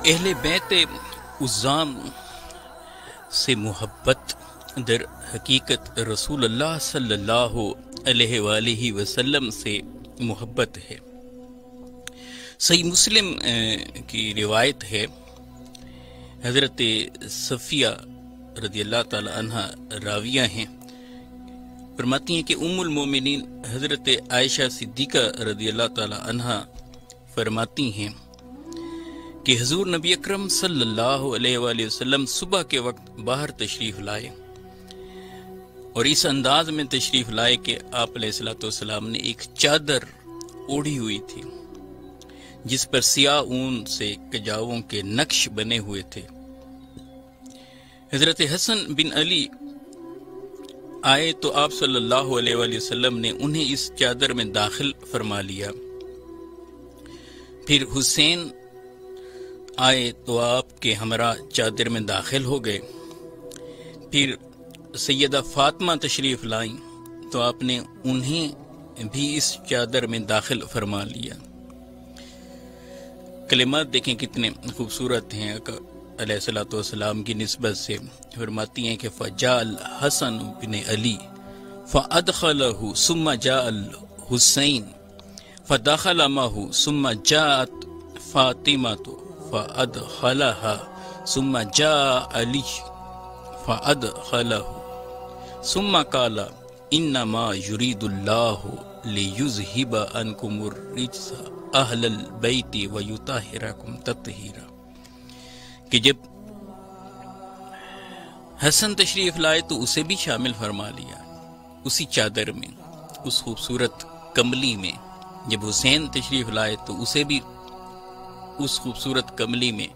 اہل بیت عظام سے محبت در حقیقت رسول اللہ صلی اللہ علیہ وآلہ وسلم سے محبت ہے۔ صحیح مسلم کی روایت ہے، حضرت صفیہ رضی اللہ تعالی عنہ راویہ ہیں، فرماتی ہیں کہ ام المومنین حضرت عائشہ صدیقہ رضی اللہ تعالی عنہ فرماتی ہیں کہ حضور نبی اکرم صلی اللہ علیہ وآلہ وسلم صبح کے وقت باہر تشریف لائے اور اس انداز میں تشریف لائے کہ آپ علیہ الصلوۃ والسلام نے ایک چادر اوڑھی ہوئی تھی جس پر سیاہ اون سے کجاووں کے نقش بنے ہوئے تھے۔ حضرت حسن بن علی آئے تو آپ صلی اللہ علیہ وآلہ وسلم نے انہیں اس چادر میں داخل فرما لیا۔ پھر حسین آئے تو آپ کے ہمراہ چادر میں داخل ہو گئے۔ پھر سیدہ فاطمہ تشریف لائیں تو آپ نے انہیں بھی اس چادر میں داخل فرما لیا۔ کلمات دیکھیں کتنے خوبصورت ہیں علیہ الصلوۃ والسلام کی نسبت سے۔ فرماتی ہیں کہ فجاء الحسن بن علی فادخلہ ثم جاء الحسین فدخل معه ثم جاءت فاطمہ فادخلها ثم جاء علی فادخلہ ثم قال انما يريد الله ليذهب عنكم الرجس اہل البیت ویطہرکم تطہیرا، کہ جب حسن تشریف لائے تو اسے بھی شامل فرما لیا اسی چادر میں، اس خوبصورت کملی میں۔ جب حسین تشریف لائے تو اسے بھی اس خوبصورت کملی میں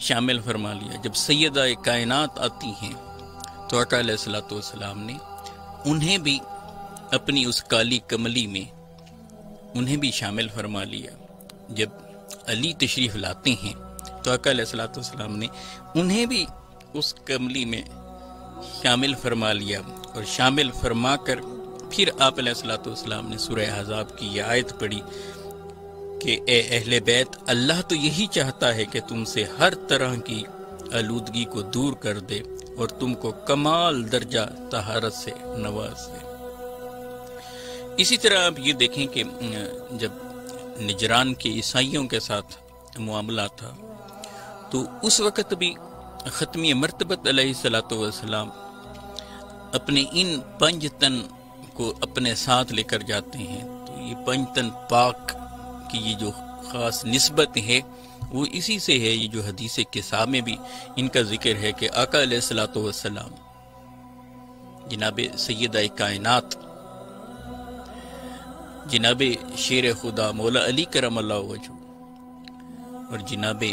شامل فرما لیا۔ جب سیدہ کائنات آتی ہیں تو آقا علیہ الصلوۃ والسلام نے انہیں بھی اپنی اس کالی کملی میں انہیں بھی شامل فرما لیا۔ جب علی تشریف لاتے ہیں تو آقا علیہ الصلوۃ والسلام نے انہیں بھی اس کملی میں شامل فرما لیا، اور شامل فرما کر پھر آپ علیہ الصلوۃ والسلام نے سورہ احزاب کی یہ آیت پڑھی کہ اے اہل بیت، اللہ تو یہی چاہتا ہے کہ تم سے ہر طرح کی آلودگی کو دور کر دے اور تم کو کمال درجہ طہارت سے نواز دے۔ اسی طرح آپ یہ دیکھیں کہ جب نجران کے عیسائیوں کے ساتھ معاملہ تھا تو اس وقت بھی ختمی مرتبت علیہ الصلوۃ والسلام اپنے ان 5 تن کو اپنے ساتھ لے کر جاتے ہیں۔ تو یہ 5 تن پاک کی یہ جو خاص نسبت ہے وہ اسی سے ہے۔ یہ جو حدیث قصہ میں بھی ان کا ذکر ہے کہ آقا علیہ الصلوۃ والسلام جناب سیدہ کائنات جناب شیر خدا مولا علی کرم اللہ وجہ اور جناب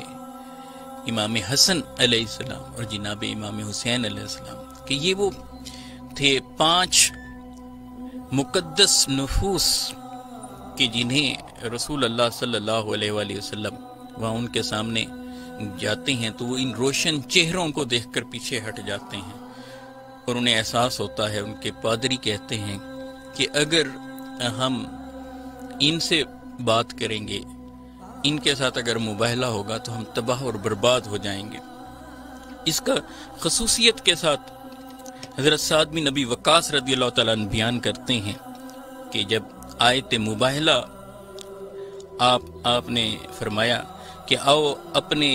امام حسن علیہ السلام اور جناب امام حسین علیہ السلام کہ یہ وہ تھے 5 مقدس نفوس کہ جنہیں رسول اللہ صلی اللہ علیہ وآلہ وسلم وہاں ان کے سامنے جاتے ہیں تو وہ ان روشن چہروں کو دیکھ کر پیچھے ہٹ جاتے ہیں، اور انہیں احساس ہوتا ہے، ان کے پادری کہتے ہیں کہ اگر ہم ان سے بات کریں گے، ان کے ساتھ اگر مباہلہ ہوگا تو ہم تباہ اور برباد ہو جائیں گے۔ اس کا خصوصیت کے ساتھ حضرت سعد بن ابی وقاص رضی اللہ تعالیٰ عنہ بیان کرتے ہیں کہ جب آیت مباہلہ آپ نے فرمایا کہ آؤ اپنے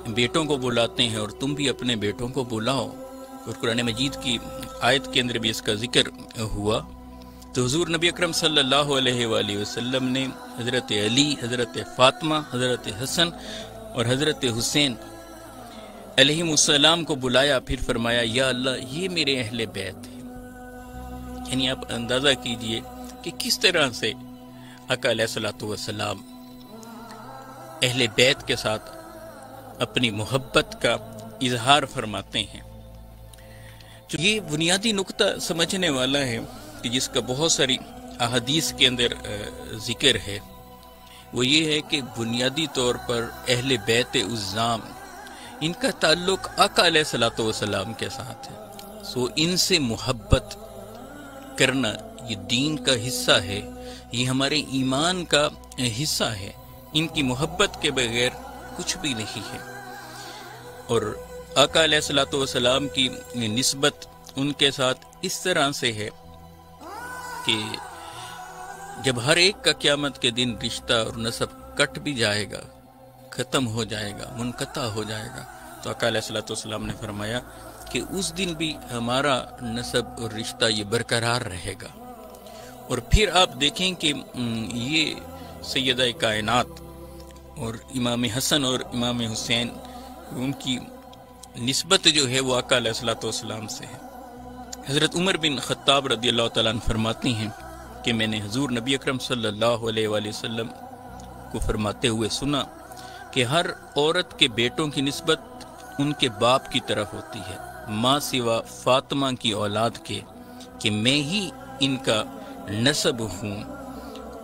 بیٹوں کو بلاتے ہیں اور تم بھی اپنے بیٹوں کو بلاؤ، اور قرآن مجید کی آیت کے اندر بھی اس کا ذکر ہوا، تو حضور نبی اکرم صلی اللہ علیہ وآلہ وسلم نے حضرت علی، حضرت فاطمہ، حضرت حسن اور حضرت حسین علیہ السلام کو بلایا، پھر فرمایا یا اللہ یہ میرے اہل بیت ہیں۔ یعنی آپ اندازہ کیجئے کہ کس طرح سے آقا علیہ الصلوۃ والسلام اہل بیت کے ساتھ اپنی محبت کا اظہار فرماتے ہیں۔ جو یہ بنیادی نقطہ سمجھنے والا ہے کہ جس کا بہت ساری احادیث کے اندر ذکر ہے، وہ یہ ہے کہ بنیادی طور پر اہل بیت عظام ان کا تعلق آقا علیہ الصلوۃ والسلام کے ساتھ ہے، سو ان سے محبت کرنا یہ دین کا حصہ ہے، یہ ہمارے ایمان کا حصہ ہے۔ ان کی محبت کے بغیر کچھ بھی نہیں ہے۔ اور آقا علیہ الصلوۃ والسلام کی نسبت ان کے ساتھ اس طرح سے ہے کہ جب ہر ایک کا قیامت کے دن رشتہ اور نسب کٹ بھی جائے گا، ختم ہو جائے گا، منقطع ہو جائے گا، تو آقا علیہ الصلوۃ والسلام نے فرمایا کہ اس دن بھی ہمارا نسب اور رشتہ یہ برقرار رہے گا۔ اور پھر آپ دیکھیں کہ یہ سیدہ کائنات اور امام حسن اور امام حسین، ان کی نسبت جو ہے وہ آقا علیہ الصلوۃ والسلام سے ہے۔ حضرت عمر بن خطاب رضی اللہ تعالیٰ عنہ فرماتے ہیں کہ میں نے حضور نبی اکرم صلی اللہ علیہ وآلہ وسلم کو فرماتے ہوئے سنا کہ ہر عورت کے بیٹوں کی نسبت ان کے باپ کی طرف ہوتی ہے، ماں سوا فاطمہ کی اولاد کے، کہ میں ہی ان کا نسب ہوں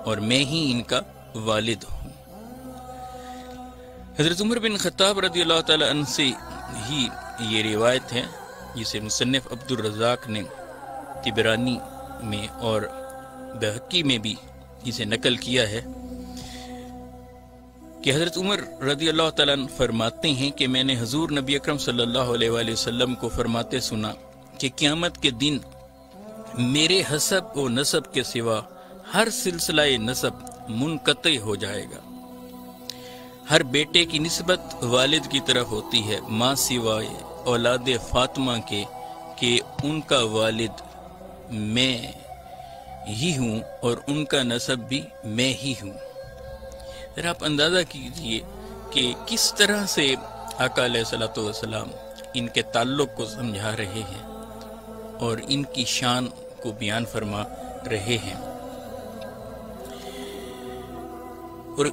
اور میں ہی ان کا والد ہوں۔ حضرت عمر بن خطاب رضی اللہ تعالیٰ عنہ سے ہی یہ روایت ہے، جسے مصنف عبد الرزاق نے طبرانی میں اور بہقی میں بھی اسے نقل کیا ہے کہ حضرت عمر رضی اللہ تعالیٰ عنہ فرماتے ہیں کہ میں نے حضور نبی اکرم صلی اللہ علیہ وآلہ وسلم کو فرماتے سنا کہ قیامت کے دن میرے حسب و نسب کے سوا ہر سلسلہ نسب منقطع ہو جائے گا۔ ہر بیٹے کی نسبت والد کی طرف ہوتی ہے، ماں سوائے اولاد فاطمہ کے، کہ ان کا والد میں ہی ہوں اور ان کا نسب بھی میں ہی ہوں۔ پھر آپ اندازہ کیجئے کہ کس طرح سے آقا علیہ الصلوۃ والسلام ان کے تعلق کو سمجھا رہے ہیں اور ان کی شان کو بیان فرما رہے ہیں۔ اور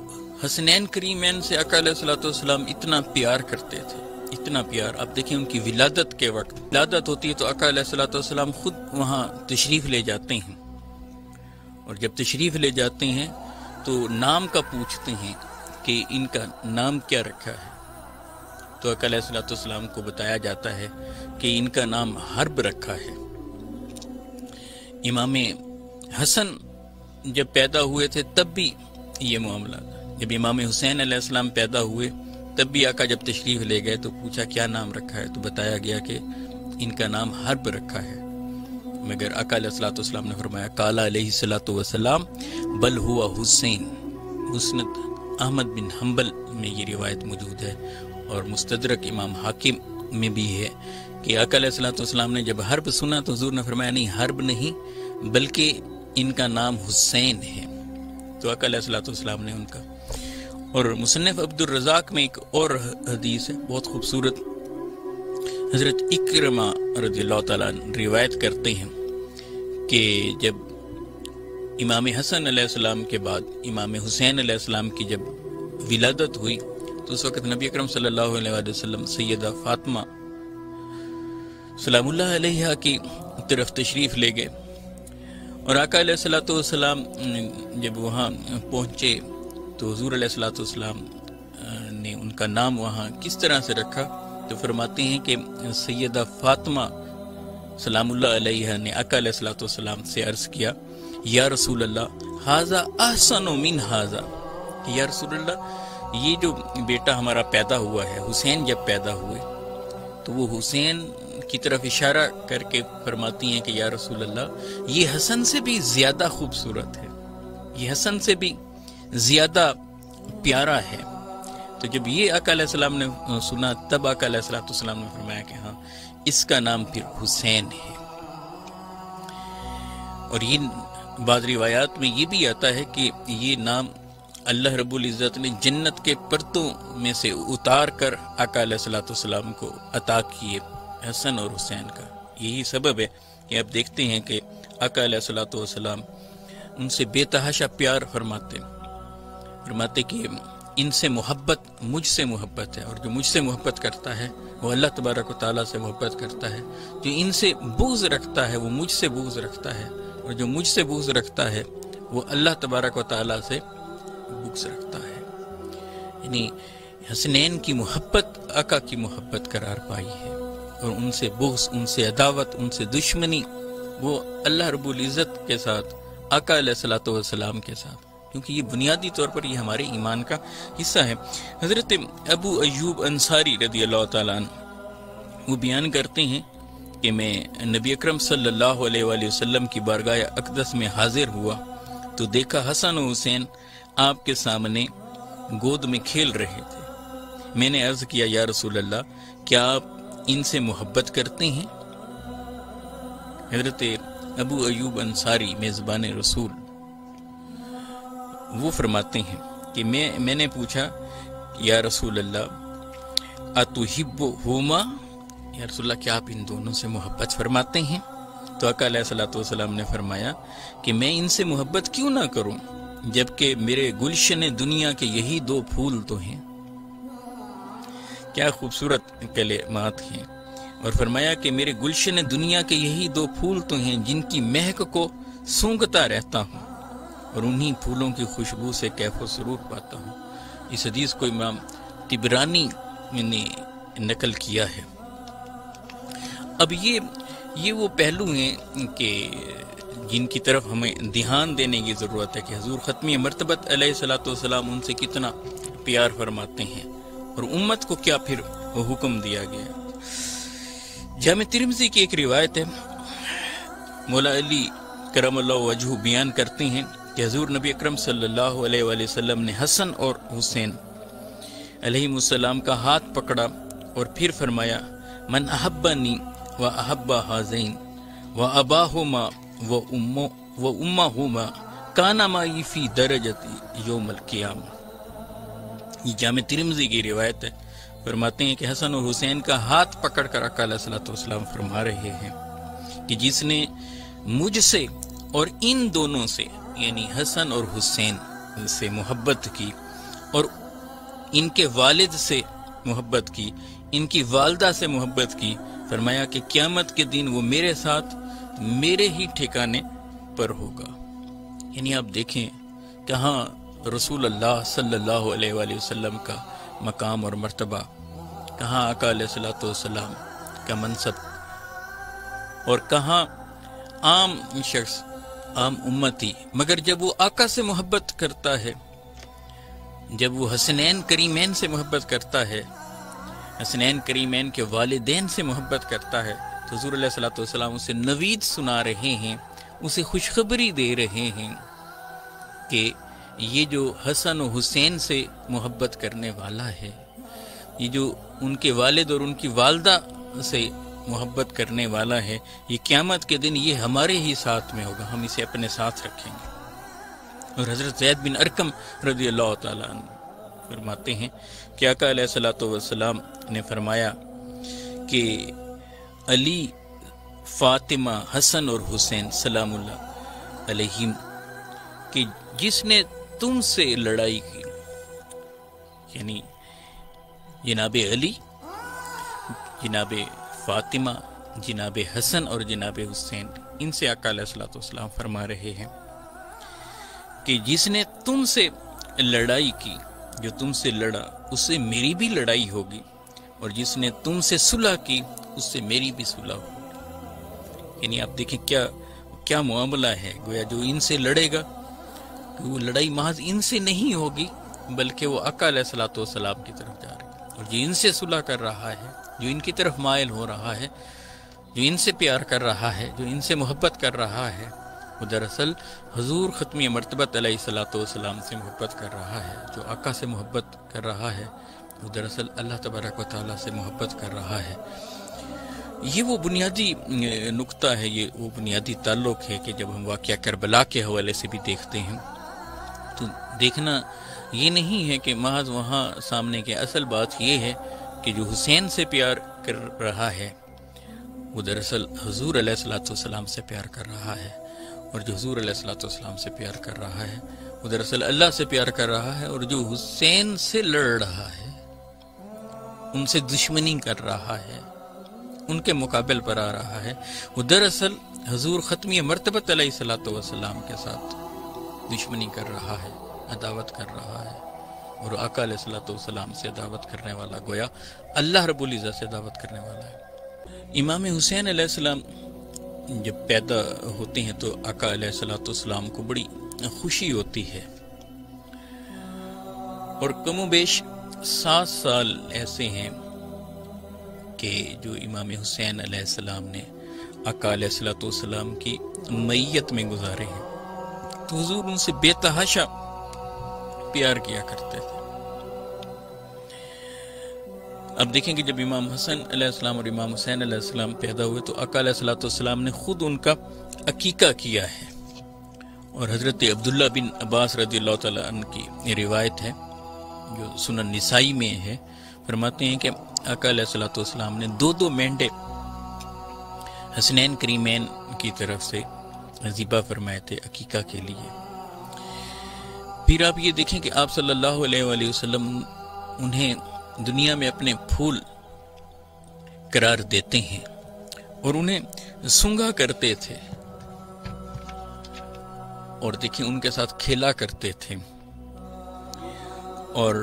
حسنین کریمین سے آقا علیہ الصلوۃ والسلام اتنا پیار کرتے تھے، اتنا پیار۔ آپ دیکھیں ان کی ولادت کے وقت ولادت ہوتی ہے تو آقا علیہ الصلوۃ والسلام خود وہاں تشریف لے جاتے ہیں، اور جب تشریف لے جاتے ہیں تو نام کا پوچھتے ہیں کہ ان کا نام کیا رکھا ہے، تو آقا علیہ الصلوۃ والسلام کو بتایا جاتا ہے کہ ان کا نام حرب رکھا ہے۔ امام حسن جب پیدا ہوئے تھے تب بھی یہ معاملہ تھا، جب امام حسین علیہ السلام پیدا ہوئے تب بھی آقا جب تشریف لے گئے تو پوچھا کیا نام رکھا ہے، تو بتایا گیا کہ ان کا نام حرب رکھا ہے، مگر آقا علیہ الصلوۃ والسلام نے فرمایا قال علیہ الصلوۃ والسلام بل ہوا حسین۔ مسند احمد بن حنبل میں یہ روایت موجود ہے، اور مستدرک امام حاکم میں بھی ہے کہ آقا علیہ الصلوۃ والسلام نے جب حرب سنا تو حضور نے فرمایا نہیں، حرب نہیں بلکہ ان کا نام حسین ہے، تو آقا علیہ الصلوۃ والسلام نے ان کا۔ اور مصنف عبد الرزاق میں ایک اور حدیث ہے بہت خوبصورت، حضرت اکرمہ رضی اللہ تعالیٰ روایت کرتے ہیں کہ جب امام حسن علیہ السلام کے بعد امام حسین علیہ السلام کی جب ولادت ہوئی تو اس وقت نبی اکرم صلی اللہ علیہ وسلم سیدہ فاطمہ سلام اللہ علیہ کی طرف تشریف لے گئے، اور آقا علیہ الصلوۃ والسلام جب وہاں پہنچے تو حضور علیہ الصلوۃ والسلام نے ان کا نام وہاں کس طرح سے رکھا، تو فرماتے ہیں کہ سیدہ فاطمہ سلام اللہ علیہ نے آقا علیہ الصلوۃ والسلام سے عرض کیا یا رسول اللہ ھذا احسن من ھذا، کہ یا رسول اللہ یہ جو بیٹا ہمارا پیدا ہوا ہے، حسین جب پیدا ہوئے تو وہ حسین کی طرف اشارہ کر کے فرماتی ہیں کہ یا رسول اللہ یہ حسن سے بھی زیادہ خوبصورت ہے، یہ حسن سے بھی زیادہ پیارا ہے۔ تو جب یہ آقا علیہ السلام نے سنا تب آقا علیہ السلام نے فرمایا کہ ہاں اس کا نام پھر حسین ہے۔ اور یہ بعض روایات میں یہ بھی آتا ہے کہ یہ نام اللہ رب العزت نے جنت کے پرتوں میں سے اتار کر آقا علیہ السلام کو عطا کیے، حسن اور حسین کا۔ یہی سبب ہے کہ آپ دیکھتے ہیں کہ آقا علیہ السلام ان سے بے تحاشا پیار فرماتے کہ ان سے محبت مجھ سے محبت ہے، اور جو مجھ سے محبت کرتا ہے وہ اللہ تبارک و تعالیٰ سے محبت کرتا ہے، جو ان سے بغض رکھتا ہے وہ مجھ سے بغض رکھتا ہے، اور جو مجھ سے بغض رکھتا ہے وہ اللہ تبارک و تعالیٰ سے بغض رکھتا ہے۔ یعنی حسنین کی محبت آقا کی محبت قرار پائی ہے، اور ان سے بغض، ان سے عداوت، ان سے دشمنی وہ اللہ رب العزت کے ساتھ، آقا علیہ الصلوۃ والسلام کے ساتھ کیونکہ یہ بنیادی طور پر یہ ہمارے ایمان کا حصہ ہے۔ حضرت ابو ایوب انصاری رضی اللہ تعالیٰ عنہ وہ بیان کرتے ہیں کہ میں نبی اکرم صلی اللہ علیہ وآلہ وسلم کی بارگاہ اقدس میں حاضر ہوا تو دیکھا حسن و حسین آپ کے سامنے گود میں کھیل رہے تھے۔ میں نے عرض کیا یا رسول اللہ کیا آپ ان سے محبت کرتے ہیں؟ حضرت ابو ایوب انصاری میزبان رسول وہ فرماتے ہیں کہ میں نے پوچھا یا رسول اللہ اتحبہما، یا رسول اللہ کیا آپ ان دونوں سے محبت فرماتے ہیں؟ تو آقا علیہ الصلوۃ والسلام نے فرمایا کہ میں ان سے محبت کیوں نہ کروں جبکہ میرے گلشن دنیا کے یہی دو پھول تو ہیں۔ کیا خوبصورت کلمات ہیں، اور فرمایا کہ میرے گلشن دنیا کے یہی دو پھول تو ہیں جن کی مہک کو سونگھتا رہتا ہوں اور انہی پھولوں کی خوشبو سے کیف و سرور پاتا ہوں۔ اس حدیث کو امام طبرانی نے نقل کیا ہے۔ اب یہ وہ پہلو ہیں کہ جن کی طرف ہمیں دھیان دینے کی ضرورت ہے کہ حضور ختمی مرتبت علیہ الصلوۃ والسلام ان سے کتنا پیار فرماتے ہیں اور امت کو کیا پھر حکم دیا گیا۔ جامع ترمذی کی ایک روایت ہے، مولا علی کرم اللہ وجہہ بیان کرتے ہیں کہ حضور نبی اکرم صلی اللہ علیہ وآلہ وسلم نے حسن اور حسین علیہ السلام کا ہاتھ پکڑا اور پھر فرمایا من احبنی و احب ہذین و اباہما و امہما کان معی فی درجتی یوم القیامہ۔ یہ جامع ترمذی کی روایت ہے، فرماتے ہیں کہ حسن اور حسین کا ہاتھ پکڑ کر آقا علیہ الصلوۃ والسلام فرما رہے ہیں کہ جس نے مجھ سے اور ان دونوں سے یعنی حسن اور حسین سے محبت کی اور ان کے والد سے محبت کی، ان کی والدہ سے محبت کی، فرمایا کہ قیامت کے دن وہ میرے ساتھ میرے ہی ٹھکانے پر ہوگا۔ یعنی آپ دیکھیں کہاں رسول اللہ صلی اللہ علیہ وآلہ وسلم کا مقام اور مرتبہ، کہاں آقا علیہ الصلوۃ والسلام کا منصب، اور کہاں عام شخص عام امتی، مگر جب وہ آقا سے محبت کرتا ہے، جب وہ حسنین کریمین سے محبت کرتا ہے، حسنین کریمین کے والدین سے محبت کرتا ہے، تو حضور علیہ الصلوۃ والسلام اسے نوید سنا رہے ہیں، اسے خوشخبری دے رہے ہیں کہ یہ جو حسن و حسین سے محبت کرنے والا ہے، یہ جو ان کے والد اور ان کی والدہ سے محبت کرنے والا ہے، یہ قیامت کے دن یہ ہمارے ہی ساتھ میں ہوگا، ہم اسے اپنے ساتھ رکھیں گے۔ اور حضرت زید بن ارقم رضی اللہ تعالیٰ عنہ فرماتے ہیں کہ آقا علیہ الصلوۃ والسلام نے فرمایا کہ علی، فاطمہ، حسن اور حسین سلام اللہ علیہم کہ جس نے تم سے لڑائی کی، یعنی جناب علی، جناب فاطمہ، جناب حسن اور جناب حسین، ان سے آقا علیہ الصلوۃ والسلام فرما رہے ہیں کہ جس نے تم سے لڑائی کی، جو تم سے لڑا اس سے میری بھی لڑائی ہوگی، اور جس نے تم سے صلح کی اس سے میری بھی صلح ہوگی۔ یعنی آپ دیکھیں کیا معاملہ ہے، گویا جو ان سے لڑے گا وہ لڑائی محض ان سے نہیں ہوگی بلکہ وہ آقا علیہ الصلوۃ والسلام کی طرف جا رہی ہے، اور جو ان سے صلح کر رہا ہے، جو ان کی طرف مائل ہو رہا ہے، جو ان سے پیار کر رہا ہے، جو ان سے محبت کر رہا ہے، وہ دراصل حضور ختمی مرتبت علیہ الصلوۃ والسلام سے محبت کر رہا ہے۔ جو آقا سے محبت کر رہا ہے وہ دراصل اللہ تبارک و تعالیٰ سے محبت کر رہا ہے۔ یہ وہ بنیادی نقطہ ہے، یہ وہ بنیادی تعلق ہے کہ جب ہم واقعہ کربلا کے حوالے سے بھی دیکھتے ہیں تو دیکھنا یہ نہیں ہے کہ محض وہاں سامنے کے اصل بات یہ ہے کہ جو حسین سے پیار کر رہا ہے وہ دراصل حضور علیہ الصلوۃ والسلام سے پیار کر رہا ہے، اور جو حضور علیہ الصلوۃ والسلام سے پیار کر رہا ہے وہ دراصل اللہ سے پیار کر رہا ہے، اور جو حسین سے لڑ رہا ہے، ان سے دشمنی کر رہا ہے، ان کے مقابل پر آ رہا ہے، وہ دراصل حضور ختمی مرتبت علیہ الصلوۃ والسلام کے ساتھ دشمنی کر رہا ہے، عداوت کر رہا ہے، اور آقا علیہ الصلوۃ والسلام سے عداوت کرنے والا گویا اللہ رب العزت سے عداوت کرنے والا ہے۔ امام حسین علیہ السلام جب پیدا ہوتے ہیں تو آقا علیہ الصلوۃ والسلام کو بڑی خوشی ہوتی ہے اور کم و بیش 7 سال ایسے ہیں کہ جو امام حسین علیہ السلام نے آقا علیہ السلام کی میت میں گزارے ہیں، تو حضور ان سے بے تحاشا پیار کیا کرتے تھے۔ اب دیکھیں کہ جب امام حسن علیہ السلام اور امام حسین علیہ السلام پیدا ہوئے تو آقا علیہ السلام نے خود ان کا عقیقہ کیا ہے، اور حضرت عبداللہ بن عباس رضی اللہ تعالیٰ عنہ کی یہ روایت ہے جو سنن نسائی میں ہے، فرماتے ہیں کہ آقا علیہ السلام نے 2 مینڈے حسنین کریمین کی طرف سے ذبح فرمائے تھے عقیقہ کے لیے۔ پھر آپ یہ دیکھیں کہ آپ صلی اللہ علیہ وآلہ وسلم انہیں دنیا میں اپنے پھول قرار دیتے ہیں اور انہیں سونگا کرتے تھے، اور دیکھیں ان کے ساتھ کھیلا کرتے تھے، اور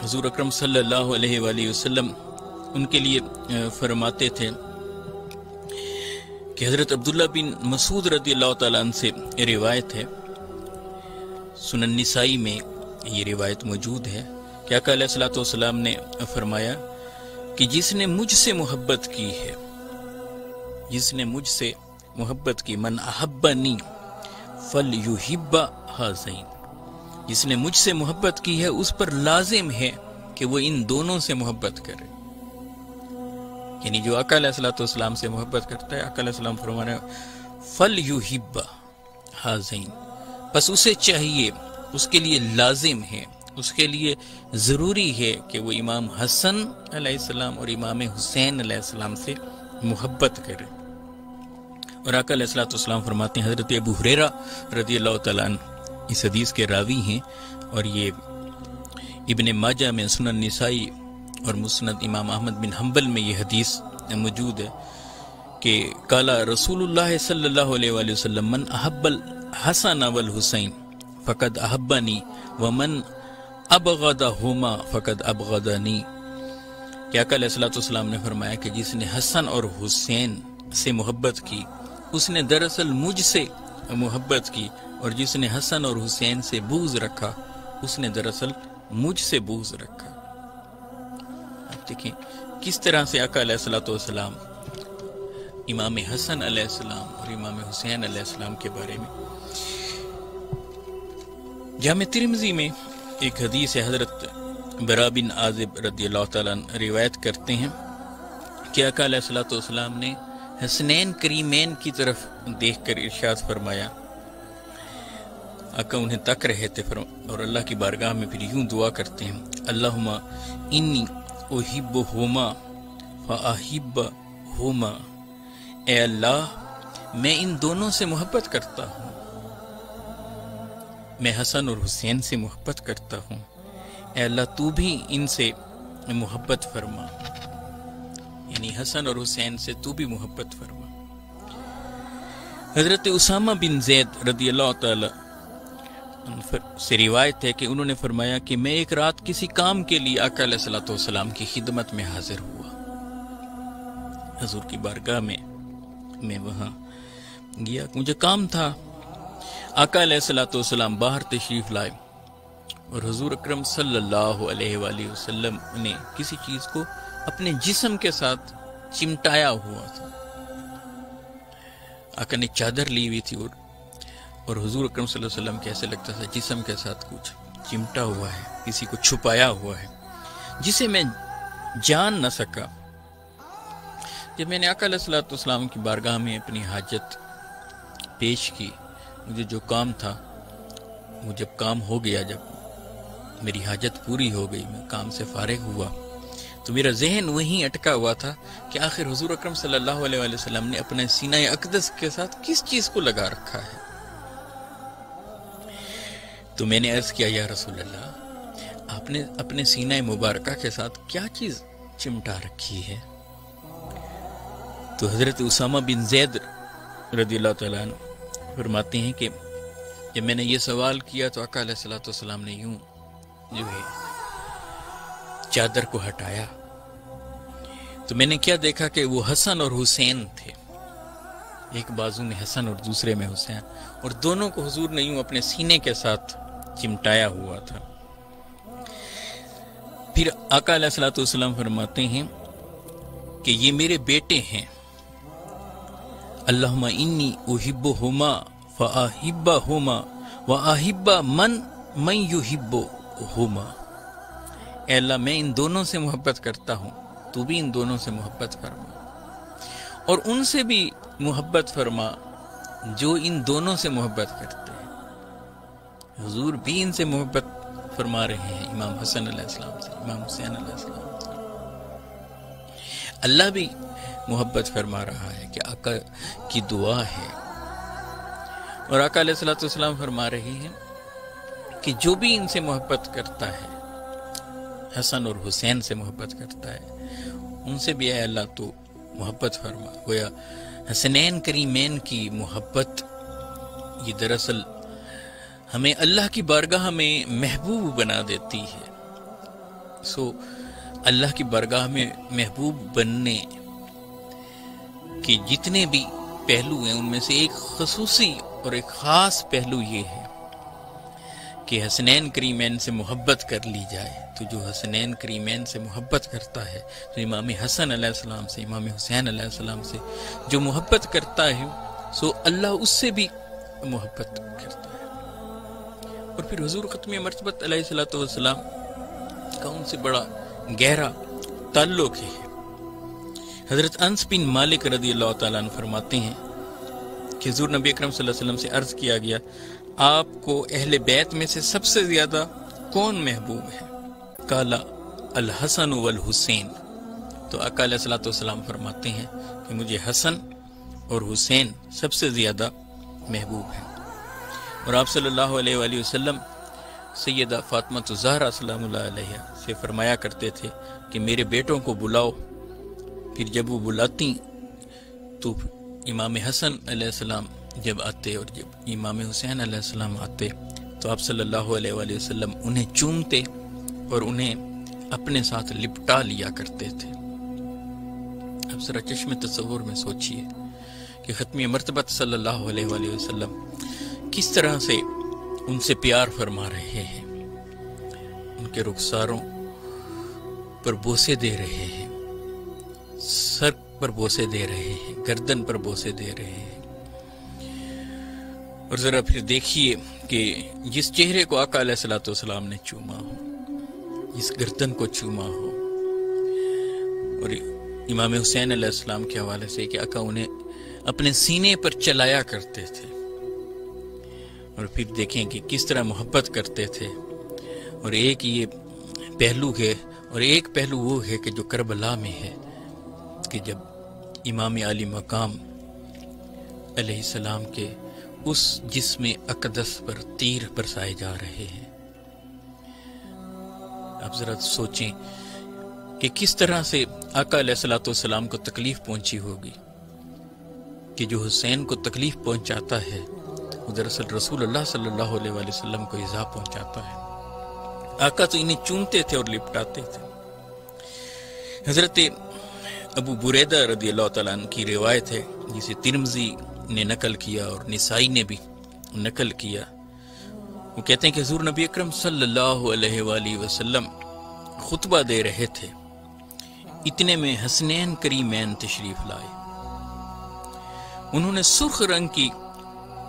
حضور اکرم صلی اللہ علیہ وآلہ وسلم ان کے لیے فرماتے تھے کہ حضرت عبداللہ بن مسعود رضی اللہ تعالیٰ عنہ سے یہ روایت ہے، سنن نسائی میں یہ روایت موجود ہے کہ آقا علیہ السلام نے فرمایا کہ جس نے مجھ سے محبت کی ہے، جس نے مجھ سے محبت کی، من احبنی فلیحب ہذین، جس نے مجھ سے محبت کی ہے اس پر لازم ہے کہ وہ ان دونوں سے محبت کرے۔ یعنی جو آقا علیہ السلام سے محبت کرتا ہے، آقا علیہ السلام فرما رہے ہیں فلیحب ہذین، بس اسے چاہیے، اس کے لیے لازم ہے، اس کے لیے ضروری ہے کہ وہ امام حسن علیہ السلام اور امام حسین علیہ السلام سے محبت کرے۔ اور آقا علیہ السلام فرماتے ہیں، حضرت ابو ہریرہ رضی اللہ تعالیٰ عنہ اس حدیث کے راوی ہیں، اور یہ ابن ماجہ میں، سنن نسائی اور مسند امام احمد بن حنبل میں یہ حدیث موجود ہے کہ قال رسول اللہ صلی اللہ علیہ وآلہ وسلم من احب الحسن والحسین فقد احبنی ومن ابغضہما فقد ابغضنی، کہ آقا علیہ السلام نے فرمایا کہ جس نے حسن اور حسین سے محبت کی اس نے دراصل مجھ سے محبت کی، اور جس نے حسن اور حسین سے بغض رکھا اس نے دراصل مجھ سے بغض رکھا۔ آپ دیکھیں کس طرح سے آقا علیہ السلام امام حسن علیہ السلام اور امام حسین علیہ السلام کے بارے میں۔ جامع ترمذی میں ایک حدیث ہے، حضرت برا بن عازب رضی اللہ تعالیٰ عنہ روایت کرتے ہیں کہ آقا علیہ السلام نے حسنین کریمین کی طرف دیکھ کر ارشاد فرمایا، آقا انہیں تک رہے تھے اور اللہ کی بارگاہ میں پھر یوں دعا کرتے ہیں، اللہم انی احبہما فاحبہما، اے اللہ میں ان دونوں سے محبت کرتا ہوں، میں حسن اور حسین سے محبت کرتا ہوں، اے اللہ تو بھی ان سے محبت فرما، یعنی حسن اور حسین سے تو بھی محبت فرما۔ حضرت اسامہ بن زید رضی اللہ تعالی سے روایت ہے کہ انہوں نے فرمایا کہ میں ایک رات کسی کام کے لیے آقا علیہ السلام کی خدمت میں حاضر ہوا، حضور کی بارگاہ میں میں وہاں گیا، مجھے کام تھا۔ آقا علیہ السلام باہر تشریف لائے اور حضور اکرم صلی اللہ علیہ وآلہ وسلم نے کسی چیز کو اپنے جسم کے ساتھ چمٹایا ہوا تھا۔ آقا نے چادر لی ہوئی تھی اور حضور اکرم صلی اللہ علیہ وسلم کے ایسے لگتا تھا جسم کے ساتھ کچھ چمٹا ہوا ہے، کسی کو چھپایا ہوا ہے جسے میں جان نہ سکا۔ جب میں نے آقا علیہ السلام کی بارگاہ میں اپنی حاجت پیش کی، مجھے جو کام تھا وہ جب کام ہو گیا، جب میری حاجت پوری ہو گئی، میں کام سے فارغ ہوا، تو میرا ذہن وہیں اٹکا ہوا تھا کہ آخر حضور اکرم صلی اللہ علیہ وآلہ وسلم نے اپنے سینہ اقدس کے ساتھ کس چیز کو لگا رکھا ہے۔ تو میں نے عرض کیا، یا رسول اللہ، آپ نے اپنے سینہ مبارکہ کے ساتھ کیا چیز چمٹا رکھی ہے؟ تو حضرت اسامہ بن زید رضی اللہ تعالیٰ عنہ فرماتے ہیں کہ جب میں نے یہ سوال کیا تو آقا علیہ السلام نے یوں جو ہے چادر کو ہٹایا، تو میں نے کیا دیکھا کہ وہ حسن اور حسین تھے، ایک بازو میں حسن اور دوسرے میں حسین، اور دونوں کو حضور نے یوں اپنے سینے کے ساتھ چمٹایا ہوا تھا۔ پھر آقا علیہ الصلوۃ والسلام فرماتے ہیں کہ یہ میرے بیٹے ہیں، اللہم انی احبہما فاحبہما واحب من یحبہما، اے اللہ میں ان دونوں سے محبت کرتا ہوں، تو بھی ان دونوں سے محبت فرما، اور ان سے بھی محبت فرما جو ان دونوں سے محبت کرتے ہیں۔ حضور بھی ان سے محبت فرما رہے ہیں، امام حسن علیہ السلام سے، امام حسین علیہ السلام سے۔ اللہ بھی محبت فرما رہا ہے کہ آقا کی دعا ہے، اور آقا علیہ الصلوۃ والسلام فرما رہے ہیں کہ جو بھی ان سے محبت کرتا ہے، حسن اور حسین سے محبت کرتا ہے، ان سے بھی اے اللہ تو محبت فرما۔ گویا حسنین کریمین کی محبت یہ دراصل ہمیں اللہ کی بارگاہ میں محبوب بنا دیتی ہے۔ اللہ کی بارگاہ میں محبوب بننے کے جتنے بھی پہلو ہیں، ان میں سے ایک خصوصی اور ایک خاص پہلو یہ ہے کہ حسنین کریمین سے محبت کر لی جائے۔ تو جو حسنین کریمین سے محبت کرتا ہے، تو امام حسن علیہ السلام سے، امام حسین علیہ السلام سے جو محبت کرتا ہے، سو اللہ اس سے بھی محبت کرتا ہے۔ اور پھر حضور ختم مرتبت علیہ الصلوۃ والسلام کا ان سے بڑا گہرا تعلق ہے۔ حضرت انس بن مالک رضی اللہ تعالیٰ عنہ فرماتے ہیں کہ حضور نبی اکرم صلی اللہ علیہ وسلم سے عرض کیا گیا، آپ کو اہل بیت میں سے سب سے زیادہ کون محبوب ہے؟ قال الحسن والحسین۔ تو آقا علیہ الصلوۃ والسلام فرماتے ہیں کہ مجھے حسن اور حسین سب سے زیادہ محبوب ہیں۔ اور آپ صلی اللہ علیہ وآلہ وسلم سیدہ فاطمہ الزہرا سلام اللہ علیہ سے فرمایا کرتے تھے کہ میرے بیٹوں کو بلاؤ۔ پھر جب وہ بلاتی تو امام حسن علیہ السلام جب آتے اور جب امام حسین علیہ السلام آتے تو آپ صلی اللہ علیہ وآلہ وسلم انہیں چومتے اور انہیں اپنے ساتھ لپٹا لیا کرتے تھے۔ اب ذرا چشم تصور میں سوچئے کہ ختم مرتبت صلی اللہ علیہ وآلہ وسلم کس طرح سے ان سے پیار فرما رہے ہیں، ان کے رخساروں پر بوسے دے رہے ہیں، سر پر بوسے دے رہے ہیں، گردن پر بوسے دے رہے ہیں۔ اور ذرا پھر دیکھیے کہ جس چہرے کو آقا علیہ الصلوۃ والسلام نے چوما ہو، جس گردن کو چوما ہو، اور امام حسین علیہ السلام کے حوالے سے کہ آقا انہیں اپنے سینے پر چلایا کرتے تھے، اور پھر دیکھیں کہ کس طرح محبت کرتے تھے۔ اور ایک یہ پہلو ہے، اور ایک پہلو وہ ہے کہ جو کربلا میں ہے کہ جب امام علی مقام علیہ السلام کے اس جسم اقدس پر تیر برسائے جا رہے ہیں۔ آپ ذرا سوچیں کہ کس طرح سے آقا علیہ الصلوۃ والسلام کو تکلیف پہنچی ہوگی، کہ جو حسین کو تکلیف پہنچاتا ہے وہ دراصل رسول اللہ صلی اللہ علیہ وآلہ وسلم کو ایذا پہنچاتا ہے۔ آقا تو انہیں چومتے تھے اور لپٹاتے تھے۔ حضرت ابو بریدہ رضی اللہ تعالیٰ عنہ کی روایت ہے جسے ترمذی نے نقل کیا اور نسائی نے بھی نقل کیا۔ وہ کہتے ہیں کہ حضور نبی اکرم صلی اللہ علیہ وآلہ وسلم خطبہ دے رہے تھے، اتنے میں حسنین کریمین تشریف لائے۔ انہوں نے سرخ رنگ کی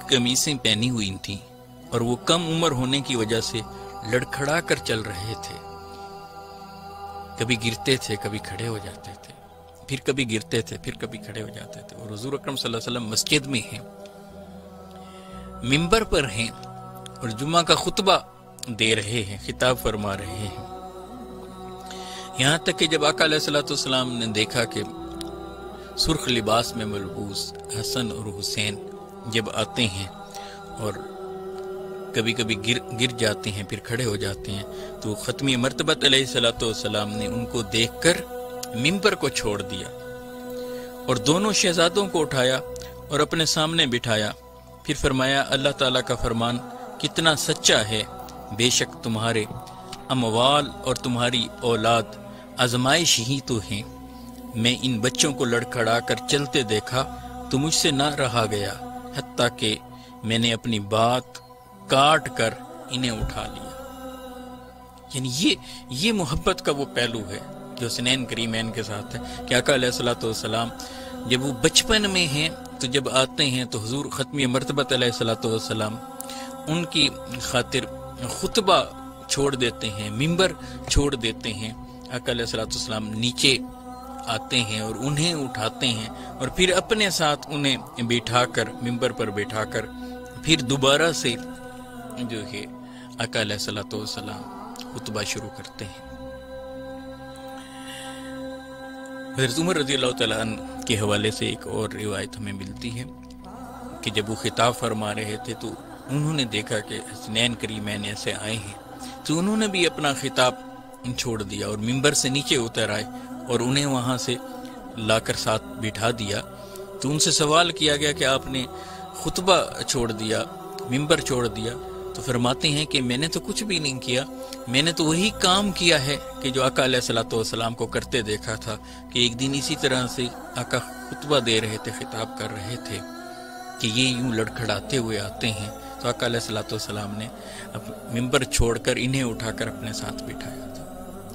قمیصیں پہنی ہوئی تھیں اور وہ کم عمر ہونے کی وجہ سے لڑکھڑا کر چل رہے تھے، کبھی گرتے تھے کبھی کھڑے ہو جاتے تھے، پھر کبھی گرتے تھے پھر کبھی کھڑے ہو جاتے تھے۔ اور حضور اکرم صلی اللہ علیہ وسلم مسجد میں ہیں، منبر پر ہیں اور جمعہ کا خطبہ دے رہے ہیں، خطاب فرما رہے ہیں۔ یہاں تک کہ جب آقا علیہ الصلوۃ والسلام نے دیکھا کہ سرخ لباس میں ملبوس حسن اور حسین جب آتے ہیں اور کبھی کبھی گر جاتے ہیں پھر کھڑے ہو جاتے ہیں، تو ختم مرتبت علیہ الصلوۃ والسلام نے ان کو دیکھ کر منبر کو چھوڑ دیا اور دونوں شہزادوں کو اٹھایا اور اپنے سامنے بٹھایا۔ پھر فرمایا، اللہ تعالیٰ کا فرمان کتنا سچا ہے، بے شک تمہارے اموال اور تمہاری اولاد آزمائش ہی تو ہیں۔ میں ان بچوں کو لڑکھڑا کر چلتے دیکھا تو مجھ سے نہ رہا گیا، حتیٰ کہ میں نے اپنی بات کاٹ کر انہیں اٹھا لیا۔ یعنی یہ محبت کا وہ پہلو ہے جو حسنین کریمین کے ساتھ ہے کہ آقا علیہ الصلوۃ والسلام جب وہ بچپن میں ہیں تو جب آتے ہیں تو حضور ختمی مرتبت علیہ الصلوۃ والسلام ان کی خاطر خطبہ چھوڑ دیتے ہیں، ممبر چھوڑ دیتے ہیں، آقا علیہ الصلوۃ والسلام نیچے آتے ہیں اور انہیں اٹھاتے ہیں اور پھر اپنے ساتھ انہیں بٹھا کر ممبر پر بٹھا کر پھر دوبارہ سے جو ہے آقا علیہ الصلوۃ والسلام خطبہ شروع کرتے ہیں۔ حضرت عمر رضی اللہ تعالیٰ عنہ کے حوالے سے ایک اور روایت ہمیں ملتی ہے کہ جب وہ خطاب فرما رہے تھے تو انہوں نے دیکھا کہ حسنین کریمین ایسے آئے ہیں، تو انہوں نے بھی اپنا خطاب چھوڑ دیا اور ممبر سے نیچے اتر آئے اور انہیں وہاں سے لا کر ساتھ بٹھا دیا۔ تو ان سے سوال کیا گیا کہ آپ نے خطبہ چھوڑ دیا، ممبر چھوڑ دیا، تو فرماتے ہیں کہ میں نے تو کچھ بھی نہیں کیا، میں نے تو وہی کام کیا ہے کہ جو آقا علیہ الصلوۃ والسلام کو کرتے دیکھا تھا کہ ایک دن اسی طرح سے آقا خطبہ دے رہے تھے، خطاب کر رہے تھے کہ یہ یوں لڑکھڑاتے ہوئے آتے ہیں، تو آقا علیہ الصلوۃ والسلام نے ممبر چھوڑ کر انہیں اٹھا کر اپنے ساتھ بٹھایا تھا۔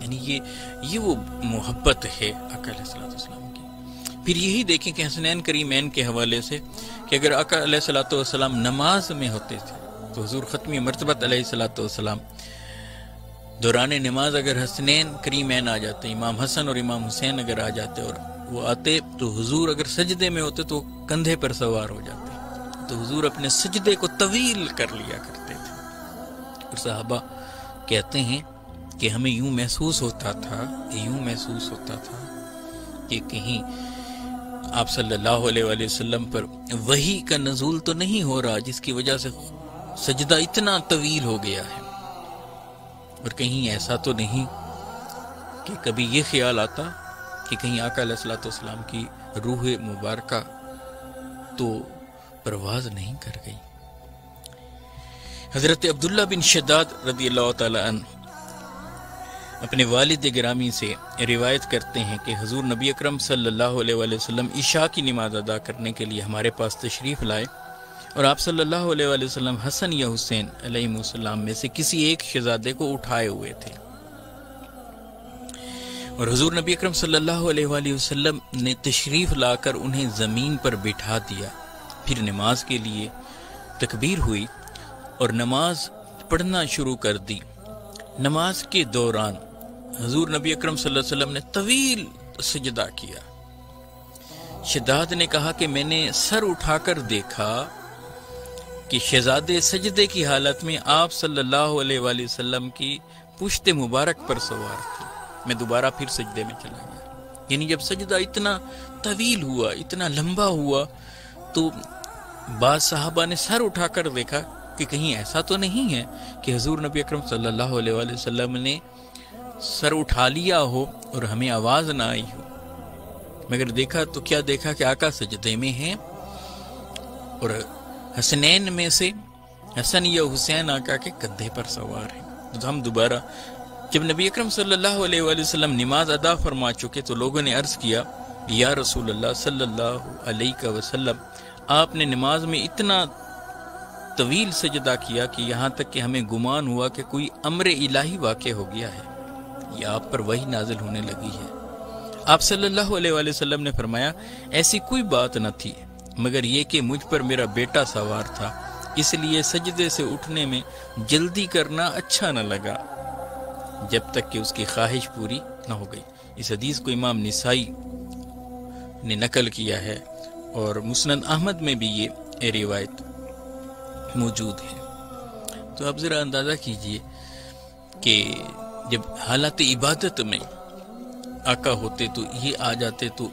یعنی یہ وہ محبت ہے آقا علیہ الصلوۃ والسلام کی۔ پھر یہی دیکھیں کہ حسنین کریمین کے حوالے سے کہ اگر آقا علیہ الصلوۃ والسلام نماز میں ہوتے تھے تو حضور ختمی مرتبت علیہ الصلوۃ والسلام دوران نماز اگر حسنین کریمین آ جاتے، امام حسن اور امام حسین اگر آ جاتے اور وہ آتے تو حضور اگر سجدے میں ہوتے تو کندھے پر سوار ہو جاتے، تو حضور اپنے سجدے کو طویل کر لیا کرتے تھے۔ اور صحابہ کہتے ہیں کہ ہمیں یوں محسوس ہوتا تھا کہ کہیں آپ صلی اللہ علیہ وآلہ وسلم پر وحی کا نزول تو نہیں ہو رہا جس کی وجہ سے سجدہ اتنا طویل ہو گیا ہے، اور کہیں ایسا تو نہیں کہ کبھی یہ خیال آتا کہ کہیں آقا علیہ الصلوۃ والسلام کی روح مبارکہ تو پرواز نہیں کر گئی۔ حضرت عبداللہ بن شداد رضی اللہ تعالی عنہ اپنے والد گرامی سے روایت کرتے ہیں کہ حضور نبی اکرم صلی اللہ علیہ وآلہ وسلم عشاء کی نماز ادا کرنے کے لیے ہمارے پاس تشریف لائے، اور آپ صلی اللہ علیہ وآلہ وسلم حسن یا حسین علیہ السلام میں سے کسی ایک شہزادے کو اٹھائے ہوئے تھے، اور حضور نبی اکرم صلی اللہ علیہ وآلہ وسلم نے تشریف لا کر انہیں زمین پر بٹھا دیا۔ پھر نماز کے لیے تکبیر ہوئی اور نماز پڑھنا شروع کر دی۔ نماز کے دوران حضور نبی اکرم صلی اللہ علیہ وسلم نے طویل سجدہ کیا۔ شداد نے کہا کہ میں نے سر اٹھا کر دیکھا کہ شہزادے سجدے کی حالت میں آپ صلی اللہ علیہ وآلہ وسلم کی پشت مبارک پر سوار تھے۔ میں دوبارہ پھر سجدے میں چلا گیا۔ یعنی جب سجدہ اتنا طویل ہوا، اتنا لمبا ہوا، تو بعض صحابہ نے سر اٹھا کر دیکھا کہ کہیں ایسا تو نہیں ہے کہ حضور نبی اکرم صلی اللہ علیہ وآلہ وسلم نے سر اٹھا لیا ہو اور ہمیں آواز نہ آئی ہو، مگر دیکھا تو کیا دیکھا کہ آقا سجدے میں ہیں اور حسنین میں سے حسن یا حسین آقا کے کندھے پر سوار ہیں۔ تو ہم دوبارہ جب نبی اکرم صلی اللہ علیہ وآلہ وسلم نماز ادا فرما چکے تو لوگوں نے عرض کیا یا رسول اللہ صلی اللہ علیہ وسلم، آپ نے نماز میں اتنا طویل سجدہ کیا کہ یہاں تک کہ ہمیں گمان ہوا کہ کوئی امر الہی واقع ہو گیا ہے یا آپ پر وحی نازل ہونے لگی ہے۔ آپ صلی اللہ علیہ وآلہ وسلم نے فرمایا ایسی کوئی بات نہ تھی مگر یہ کہ مجھ پر میرا بیٹا سوار تھا، اس لیے سجدے سے اٹھنے میں جلدی کرنا اچھا نہ لگا جب تک کہ اس کی خواہش پوری نہ ہو گئی۔ اس حدیث کو امام نسائی نے نقل کیا ہے اور مسند احمد میں بھی یہ روایت موجود ہے۔ تو آپ ذرا اندازہ کیجئے کہ جب حالت عبادت میں آقا ہوتے تو یہ آ جاتے تو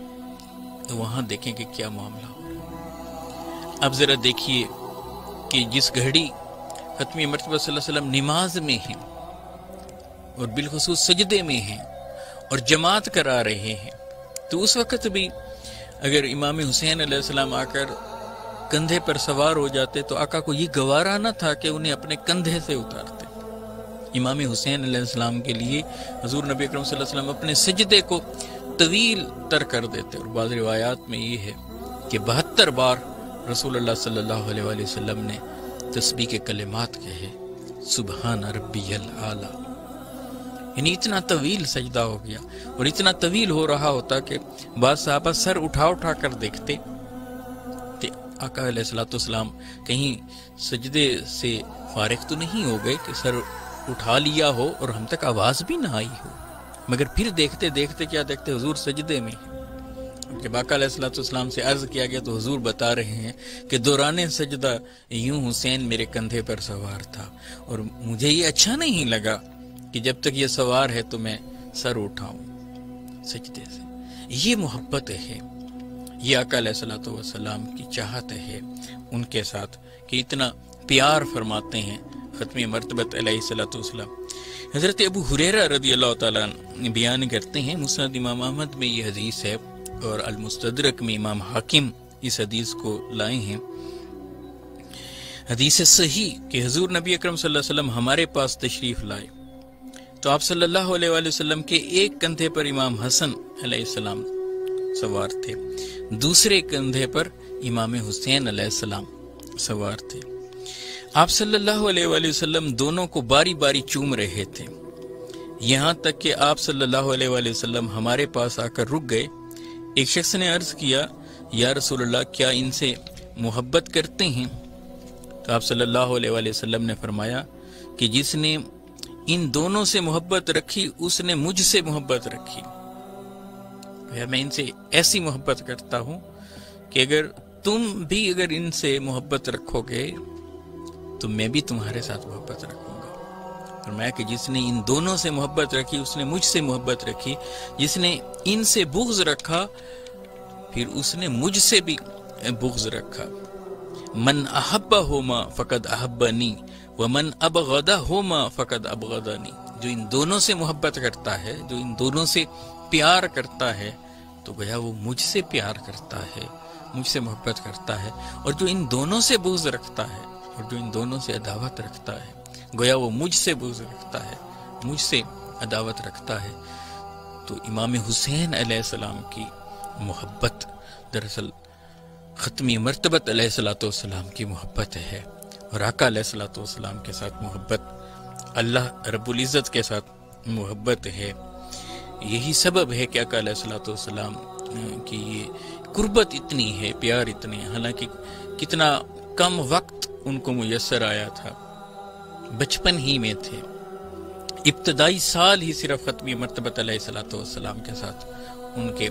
وہاں دیکھیں کہ کیا معاملہ ہو رہا ہے۔ اب ذرا دیکھیے کہ جس گھڑی ختمی مرتبہ صلی اللہ علیہ وسلم نماز میں ہیں اور بالخصوص سجدے میں ہیں اور جماعت کرا رہے ہیں، تو اس وقت بھی اگر امام حسین علیہ السلام آ کر کندھے پر سوار ہو جاتے تو آقا کو یہ گوارا نہ تھا کہ انہیں اپنے کندھے سے اتارتے۔ امام حسین علیہ السلام کے لیے حضور نبی اکرم صلی اللہ علیہ وسلم اپنے سجدے کو طویل تر کر دیتے، اور بعض روایات میں یہ ہے کہ 72 بار رسول اللہ صلی اللہ علیہ وآلہ وسلم نے تسبیح کے کلمات کہے، سبحان ربی الاعلی۔ یعنی اتنا طویل سجدہ ہو گیا، اور اتنا طویل ہو رہا ہوتا کہ بعض صحابہ سر اٹھا کر دیکھتے کہ آقا علیہ الصلوۃ والسلام کہیں سجدے سے فارغ تو نہیں ہو گئے کہ سر اٹھا لیا ہو اور ہم تک آواز بھی نہ آئی ہو، مگر پھر دیکھتے کیا دیکھتے حضور سجدے میں۔ جب آقا علیہ الصلوۃ والسلام سے عرض کیا گیا تو حضور بتا رہے ہیں کہ دوران سجدہ یوں حسین میرے کندھے پر سوار تھا، اور مجھے یہ اچھا نہیں لگا کہ جب تک یہ سوار ہے تو میں سر اٹھاؤں سجدے سے۔ یہ محبت ہے، یہ آقا علیہ الصلوۃ والسلام کی چاہت ہے ان کے ساتھ کہ اتنا پیار فرماتے ہیں ختم مرتبت علیہ الصلوۃ والسلام۔ حضرت ابو ہریرہ رضی اللہ تعالیٰ بیان کرتے ہیں، مسند امام احمد میں یہ حدیث ہے اور المستدرک میں امام حاکم اس حدیث کو لائے ہیں، حدیث صحیح کہ حضور نبی اکرم صلی اللہ علیہ وسلم ہمارے پاس تشریف لائے تو آپ صلی اللہ علیہ وآلہ وسلم کے ایک کندھے پر امام حسن علیہ السلام سوار تھے، دوسرے کندھے پر امام حسین علیہ السلام سوار تھے۔ آپ صلی اللہ علیہ وآلہ وسلم دونوں کو باری باری چوم رہے تھے، یہاں تک کہ آپ صلی اللہ علیہ وآلہ وسلم ہمارے پاس آ کر رک گئے۔ ایک شخص نے عرض کیا، یا رسول اللہ کیا ان سے محبت کرتے ہیں؟ تو آپ صلی اللہ علیہ وآلہ وسلم نے فرمایا کہ جس نے ان دونوں سے محبت رکھی اس نے مجھ سے محبت رکھی۔ میں ان سے ایسی محبت کرتا ہوں کہ اگر تم بھی اگر ان سے محبت رکھو گے تو میں بھی تمہارے ساتھ محبت رکھوں گا۔ فرمایا کہ جس نے ان دونوں سے محبت رکھی اس نے مجھ سے محبت رکھی، جس نے ان سے بغض رکھا پھر اس نے مجھ سے بھی بغض رکھا۔ من احبہما فقد احبنی ومن ابغضہما فقد ابغضنی۔ جو ان دونوں سے محبت کرتا ہے، جو ان دونوں سے پیار کرتا ہے تو گویا وہ مجھ سے پیار کرتا ہے، مجھ سے محبت کرتا ہے، اور جو ان دونوں سے بغض رکھتا ہے اور جو ان دونوں سے عداوت رکھتا ہے گویا وہ مجھ سے بغض رکھتا ہے، مجھ سے عداوت رکھتا ہے۔ تو امام حسین علیہ السلام کی محبت دراصل ختمی مرتبت علیہ الصلوۃ والسلام کی محبت ہے، اور آقا علیہ الصلوۃ والسلام کے ساتھ محبت اللہ رب العزت کے ساتھ محبت ہے۔ یہی سبب ہے کہ آقا علیہ الصلوۃ والسلام کی یہ قربت اتنی ہے، پیار اتنی ہے، حالانکہ کتنا کم وقت ان کو میسر آیا تھا، بچپن ہی میں تھے، ابتدائی سال ہی صرف ختمی مرتبت علیہ الصلوۃ والسلام کے ساتھ ان کے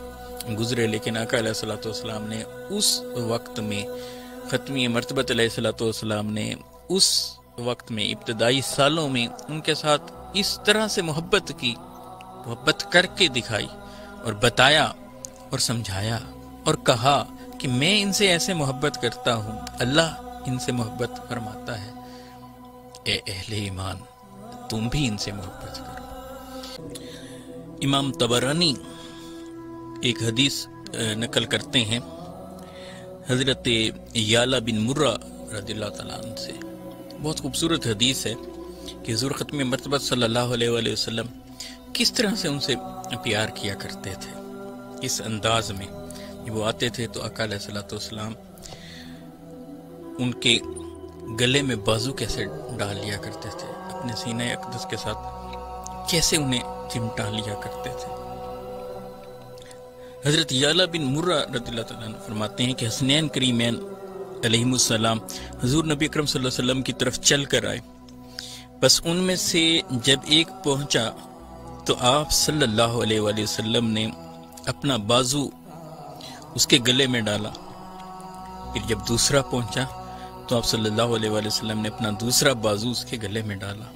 گزرے، لیکن آقا علیہ الصلوۃ والسلام نے اس وقت میں ختمی مرتبت علیہ الصلوۃ والسلام نے اس وقت میں ابتدائی سالوں میں ان کے ساتھ اس طرح سے محبت کی، محبت کر کے دکھائی اور بتایا اور سمجھایا اور کہا کہ میں ان سے ایسے محبت کرتا ہوں، اللہ ان سے محبت فرماتا ہے، اے اہل ایمان تم بھی ان سے محبت کرو۔ امام طبرانی ایک حدیث نقل کرتے ہیں حضرت یالا بن مرہ رضی اللہ تعالیٰ عنہ سے، بہت خوبصورت حدیث ہے کہ حضور ختم مرتبت صلی اللہ علیہ وآلہ وسلم کس طرح سے ان سے پیار کیا کرتے تھے۔ اس انداز میں جب وہ آتے تھے تو آقا علیہ الصلوۃ والسلام ان کے گلے میں بازو کیسے ڈال لیا کرتے تھے، اپنے سینہ اقدس کے ساتھ کیسے انہیں چمٹا لیا کرتے تھے۔ حضرت یالا بن مرہ رضی اللہ تعالیٰ عنہ فرماتے ہیں کہ حسنین کریمین علیہم السلام حضور نبی اکرم صلی اللہ علیہ وسلم کی طرف چل کر آئے، بس ان میں سے جب ایک پہنچا تو آپ صلی اللہ علیہ وآلہ وسلم نے اپنا بازو اس کے گلے میں ڈالا، پھر جب دوسرا پہنچا تو آپ صلی اللہ علیہ وآلہ وسلم نے اپنا دوسرا بازو اس کے گلے میں ڈالا،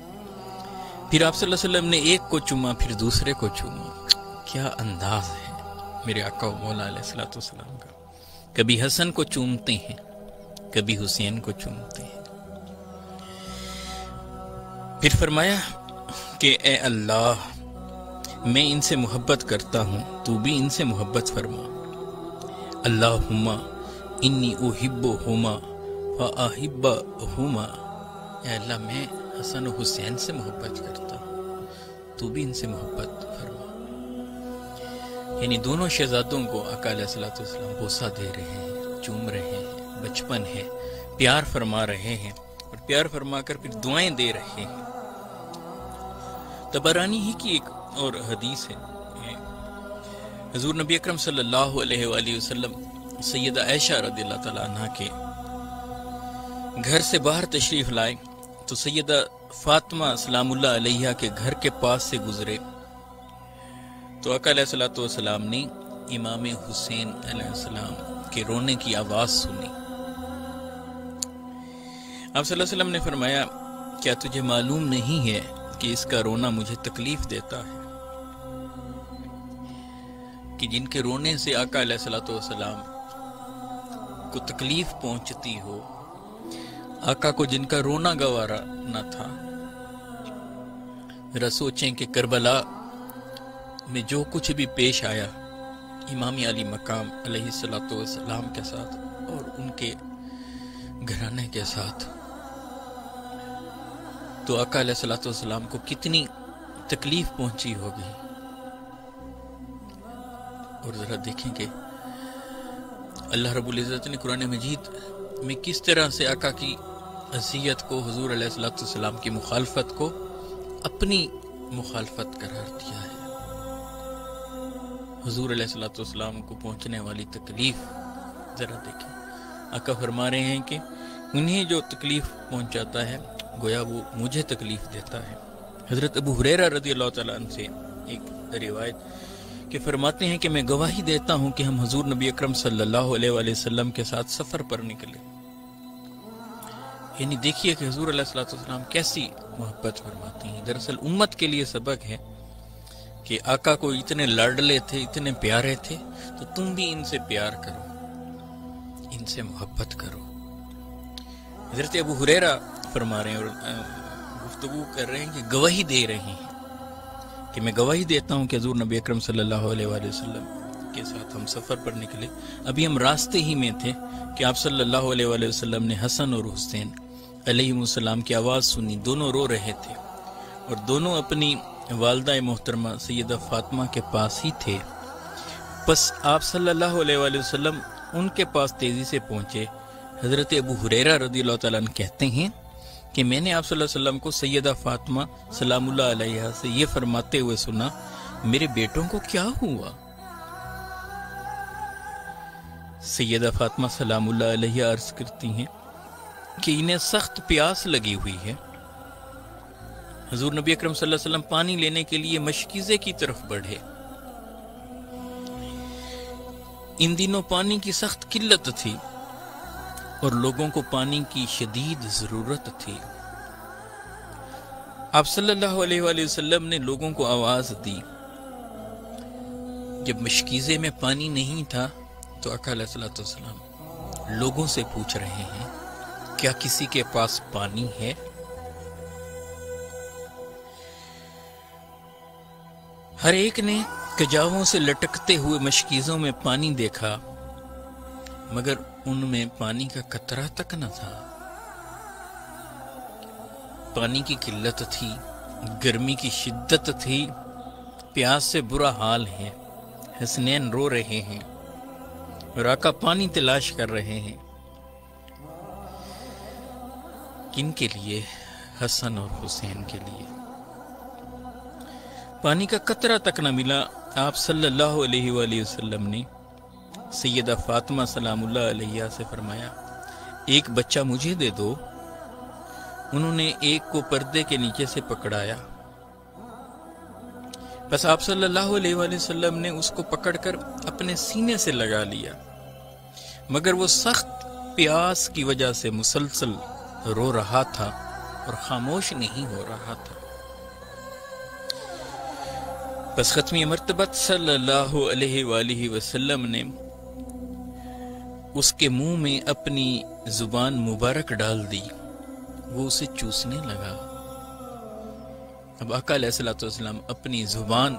پھر آپ صلی اللہ علیہ وسلم نے ایک کو چوما پھر دوسرے کو چوما۔ کیا انداز ہے میرے آقا و مولا علیہ الصلوۃ والسلام کا، کبھی حسن کو چومتے ہیں کبھی حسین کو چومتے ہیں۔ پھر فرمایا کہ اے اللہ میں ان سے محبت کرتا ہوں تو بھی ان سے محبت فرما، اللہم انی احبہما فاحبہما، اے اللہ میں حسن و حسین سے محبت کرتا ہوں تو بھی ان سے محبت فرما۔ یعنی دونوں شہزادوں کو آقا علیہ الصلوۃ والسلام بوسہ دے رہے ہیں، چوم رہے ہیں، بچپن ہے، پیار فرما رہے ہیں، اور پیار فرما کر پھر دعائیں دے رہے ہیں۔ طبرانی ہی کی ایک اور حدیث ہے، حضور نبی اکرم صلی اللہ علیہ وآلہ وسلم سیدہ عائشہ رضی اللہ تعالیٰ عنہ کے گھر سے باہر تشریف لائے تو سیدہ فاطمہ سلام اللہ علیہ کے گھر کے پاس سے گزرے تو آقا علیہ الصلوۃ والسلام نے امام حسین علیہ السلام کے رونے کی آواز سنی۔ آپ صلی اللہ علیہ وسلم نے فرمایا، کیا تجھے معلوم نہیں ہے کہ اس کا رونا مجھے تکلیف دیتا ہے؟ کہ جن کے رونے سے آقا علیہ الصلوۃ والسلام کو تکلیف پہنچتی ہو، آقا کو جن کا رونا گوارا نہ تھا۔ ذرا سوچیں کہ کربلا میں جو کچھ بھی پیش آیا امام علی مقام علیہ الصلوۃ والسلام کے ساتھ اور ان کے گھرانے کے ساتھ، تو آقا علیہ الصلوۃ والسلام کو کتنی تکلیف پہنچی ہوگی۔ اور ذرا دیکھیں کہ اللہ رب العزت نے قرآن مجید میں کس طرح سے آقا کی اذیت کو، حضور علیہ الصلوۃ والسلام کی مخالفت کو اپنی مخالفت قرار دیا ہے۔ حضور علیہ الصلوۃ والسلام کو پہنچنے والی تکلیف ذرا دیکھیں۔ آقا فرما رہے ہیں کہ انہیں جو تکلیف پہنچاتا ہے گویا وہ مجھے تکلیف دیتا ہے۔ حضرت ابو ہریرہ رضی اللہ تعالیٰ عنہ سے ایک روایت کہ فرماتے ہیں کہ میں گواہی دیتا ہوں کہ ہم حضور نبی اکرم صلی اللہ علیہ وآلہ وسلم کے ساتھ سفر پر نکلے۔ یعنی دیکھیے کہ حضور علیہ الصلوۃ والسلام کیسی محبت فرماتے ہیں۔ دراصل امت کے لیے سبق ہے کہ آقا کو اتنے لاڈلے تھے، اتنے پیارے تھے، تو تم بھی ان سے پیار کرو، ان سے محبت کرو۔ حضرت ابو ہریرہ فرما رہے ہیں اور گفتگو کر رہے ہیں کہ گواہی دے رہے ہیں کہ میں گواہی دیتا ہوں کہ حضور نبی اکرم صلی اللہ علیہ وآلہ وسلم کے ساتھ ہم سفر پر نکلے، ابھی ہم راستے ہی میں تھے کہ آپ صلی اللہ علیہ وآلہ وسلم نے حسن اور حسین علیہ السلام کی آواز سنی۔ دونوں رو رہے تھے اور دونوں اپنی والدہ محترمہ سیدہ فاطمہ کے پاس ہی تھے۔ پس آپ صلی اللہ علیہ وآلہ وسلم ان کے پاس تیزی سے پہنچے۔ حضرت ابو ہریرہ رضی اللہ تعالیٰ عنہ کہتے ہیں کہ میں نے آپ صلی اللہ علیہ وسلم کو سیدہ فاطمہ سلام اللہ علیہ سے یہ فرماتے ہوئے سنا، میرے بیٹوں کو کیا ہوا؟ سیدہ فاطمہ سلام اللہ علیہ عرض کرتی ہیں کہ انہیں سخت پیاس لگی ہوئی ہے۔ حضور نبی اکرم صلی اللہ علیہ وسلم پانی لینے کے لیے مشکیزے کی طرف بڑھے۔ ان دنوں پانی کی سخت قلت تھی اور لوگوں کو پانی کی شدید ضرورت تھی۔ آپ صلی اللہ علیہ وآلہ وسلم نے لوگوں کو آواز دی۔ جب مشکیزے میں پانی نہیں تھا تو آقا علیہ الصلوۃ والسلام لوگوں سے پوچھ رہے ہیں، کیا کسی کے پاس پانی ہے؟ ہر ایک نے کجاووں سے لٹکتے ہوئے مشکیزوں میں پانی دیکھا، مگر ان میں پانی کا قطرہ تک نہ تھا۔ پانی کی قلت تھی، گرمی کی شدت تھی، پیاس سے برا حال ہے۔ حسنین رو رہے ہیں اور آقا پانی تلاش کر رہے ہیں۔ کن کے لیے؟ حسن اور حسین کے لیے۔ پانی کا قطرہ تک نہ ملا۔ آپ صلی اللہ علیہ وآلہ وسلم نے سیدہ فاطمہ سلام اللہ علیہ سے فرمایا، ایک بچہ مجھے دے دو۔ انہوں نے ایک کو پردے کے نیچے سے پکڑایا، بس آپ صلی اللہ علیہ وآلہ وسلم نے اس کو پکڑ کر اپنے سینے سے لگا لیا، مگر وہ سخت پیاس کی وجہ سے مسلسل رو رہا تھا اور خاموش نہیں ہو رہا تھا۔ بس ختمی مرتبت صلی اللہ علیہ وآلہ وسلم نے اس کے منہ میں اپنی زبان مبارک ڈال دی، وہ اسے چوسنے لگا۔ اب آقا علیہ الصلوۃ والسلام اپنی زبان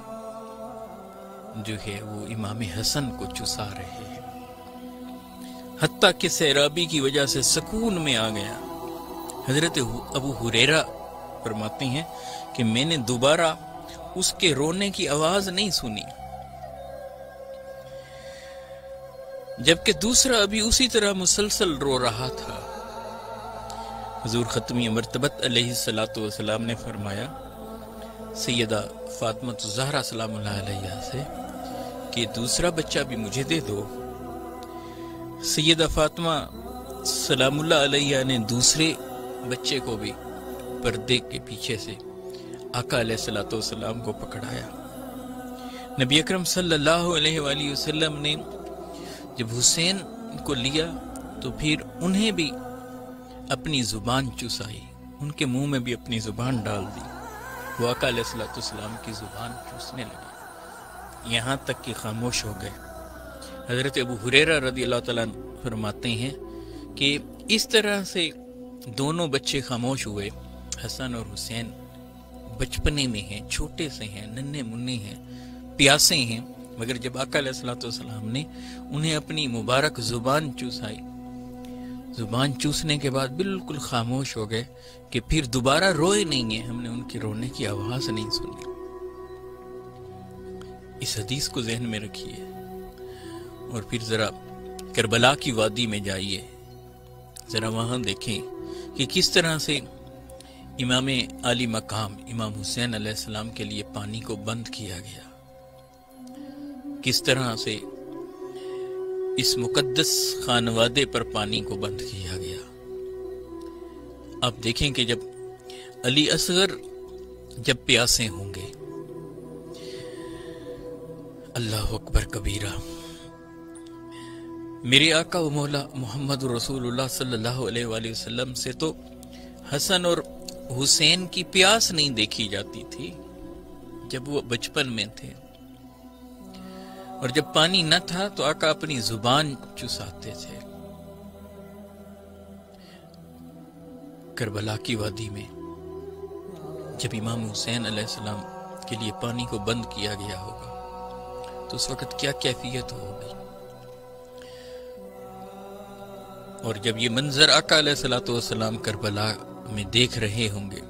جو ہے وہ امام حسن کو چسا رہے ہیں، حتیٰ کہ سیرابی کی وجہ سے سکون میں آ گیا۔ حضرت ابو ہریرہ فرماتے ہیں کہ میں نے دوبارہ اس کے رونے کی آواز نہیں سنی، جبکہ دوسرا ابھی اسی طرح مسلسل رو رہا تھا۔ حضور ختمی مرتبت علیہ الصلوۃ والسلام نے فرمایا، سیدہ فاطمہ الزہرا سلام اللہ علیہا سے کہ دوسرا بچہ بھی مجھے دے دو۔ سیدہ فاطمہ سلام اللہ علیہا نے دوسرے بچے کو بھی پردے کے پیچھے سے آقا علیہ الصلوۃ والسلام کو پکڑایا۔ نبی اکرم صلی اللہ علیہ وآلہ وسلم نے جب حسین کو لیا تو پھر انہیں بھی اپنی زبان چوسائی، ان کے منہ میں بھی اپنی زبان ڈال دی، وہ آقا علیہ الصلوۃ والسلام کی زبان چوسنے لگے، یہاں تک کہ خاموش ہو گئے۔ حضرت ابو ہریرہ رضی اللہ تعالیٰ فرماتے ہیں کہ اس طرح سے دونوں بچے خاموش ہوئے۔ حسن اور حسین بچپنے میں ہیں، چھوٹے سے ہیں، ننھے منھے ہیں، پیاسے ہیں، مگر جب آقا علیہ الصلوۃ والسلام نے انہیں اپنی مبارک زبان چوسائی، زبان چوسنے کے بعد بالکل خاموش ہو گئے کہ پھر دوبارہ روئے نہیں ہیں، ہم نے ان کے رونے کی آواز نہیں سنی۔ اس حدیث کو ذہن میں رکھیے اور پھر ذرا کربلا کی وادی میں جائیے، ذرا وہاں دیکھیں کہ کس طرح سے امام عالی مقام امام حسین علیہ السلام کے لیے پانی کو بند کیا گیا، کس طرح سے اس مقدس خانوادے پر پانی کو بند کیا گیا۔ آپ دیکھیں کہ جب علی اصغر جب پیاسے ہوں گے، اللہ اکبر کبیرہ، میرے آقا و مولا محمد رسول اللہ صلی اللہ علیہ وآلہ وسلم سے تو حسن اور حسین کی پیاس نہیں دیکھی جاتی تھی جب وہ بچپن میں تھے، اور جب پانی نہ تھا تو آقا اپنی زبان چساتے تھے۔ کربلا کی وادی میں جب امام حسین علیہ السلام کے لیے پانی کو بند کیا گیا ہوگا تو اس وقت کیا کیفیت ہوگی، اور جب یہ منظر آقا علیہ الصلوۃ والسلام کربلا میں دیکھ رہے ہوں گے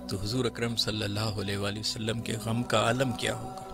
تو حضور اکرم صلی اللہ علیہ وآلہ وسلم کے غم کا عالم کیا ہوگا۔